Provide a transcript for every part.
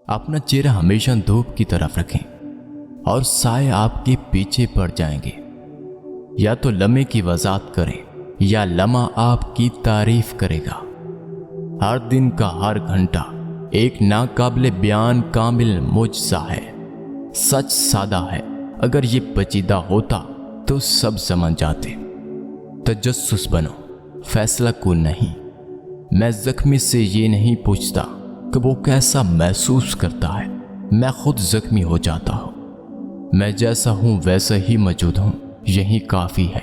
अपना चेहरा हमेशा धूप की तरफ रखें और साए आपके पीछे पड़ जाएंगे। या तो लम्हे की वजाहत करें या लम्हा आपकी तारीफ करेगा। हर दिन का हर घंटा एक नाकाबिले बयान कामिल मुजज़ा है। सच सादा है, अगर ये पेचीदा होता तो सब समझ जाते। तजस्सुस बनो, फैसला कुल नहीं। मैं जख्मी से ये नहीं पूछता कि वो कैसा महसूस करता है, मैं खुद जख्मी हो जाता हूँ। मैं जैसा हूँ वैसा ही मौजूद हूँ, यही काफ़ी है।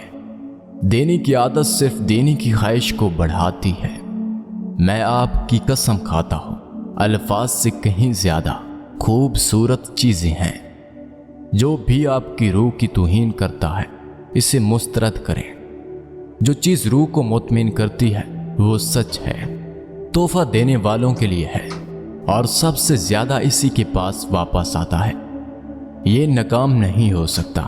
देने की आदत सिर्फ देने की ख्वाहिश को बढ़ाती है। मैं आपकी कसम खाता हूँ, अल्फाज से कहीं ज़्यादा खूबसूरत चीज़ें हैं। जो भी आपकी रूह की तौहीन करता है, इसे मुस्तरद करें। जो चीज़ रूह को मुतमिन करती है वो सच है, तोहफा देने वालों के लिए है और सबसे ज़्यादा इसी के पास वापस आता है। ये नाकाम नहीं हो सकता।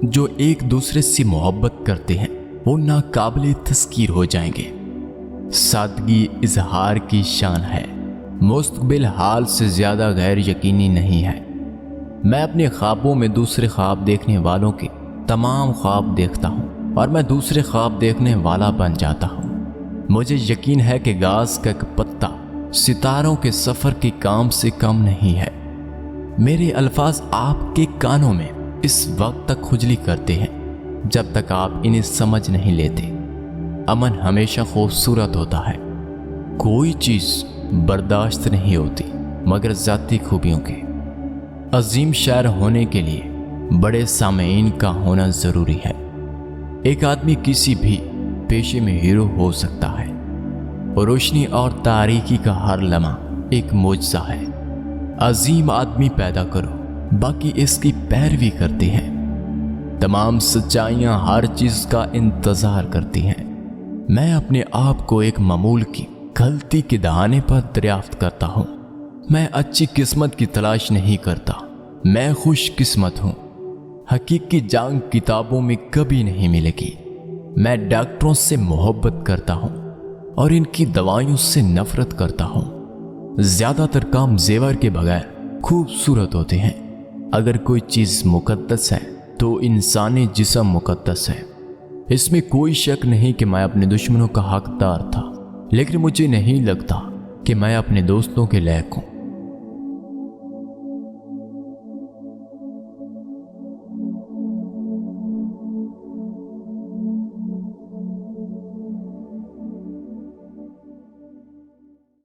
जो एक दूसरे से मोहब्बत करते हैं वो नाकाबिले तस्कीर हो जाएंगे। सादगी इजहार की शान है, मुस्तकबिल हाल से ज़्यादा गैर यकीनी नहीं है। मैं अपने ख्वाबों में दूसरे ख्वाब देखने वालों के तमाम ख्वाब देखता हूँ और मैं दूसरे ख्वाब देखने वाला बन जाता हूँ। मुझे यकीन है कि घास का एक पत्ता सितारों के सफ़र के काम से कम नहीं है। मेरे अल्फाज आपके कानों में इस वक्त तक खुजली करते हैं जब तक आप इन्हें समझ नहीं लेते। अमन हमेशा खूबसूरत होता है। कोई चीज़ बर्दाश्त नहीं होती मगर ज़ाती खूबियों के। अजीम शायर होने के लिए बड़े सामीन का होना ज़रूरी है। एक आदमी किसी भी पेशे में हीरो हो सकता है। रोशनी और तारीकी का हर लम्हा एक मुजज़ा है। अजीम आदमी पैदा करो, बाकी इसकी पैरवी करते हैं। तमाम सच्चाइयाँ हर चीज़ का इंतज़ार करती हैं। मैं अपने आप को एक मामूल की गलती के दहाने पर दरियाफ्त करता हूँ। मैं अच्छी किस्मत की तलाश नहीं करता, मैं खुश किस्मत हूँ। हकीकी जांग किताबों में कभी नहीं मिलेगी। मैं डॉक्टरों से मोहब्बत करता हूँ और इनकी दवाइयों से नफरत करता हूँ। ज़्यादातर काम जेवर के बगैर खूबसूरत होते हैं। अगर कोई चीज़ मुकद्दस है तो इंसानी जिस्म मुकद्दस है। इसमें कोई शक नहीं कि मैं अपने दुश्मनों का हकदार था, लेकिन मुझे नहीं लगता कि मैं अपने दोस्तों के लायक हूँ।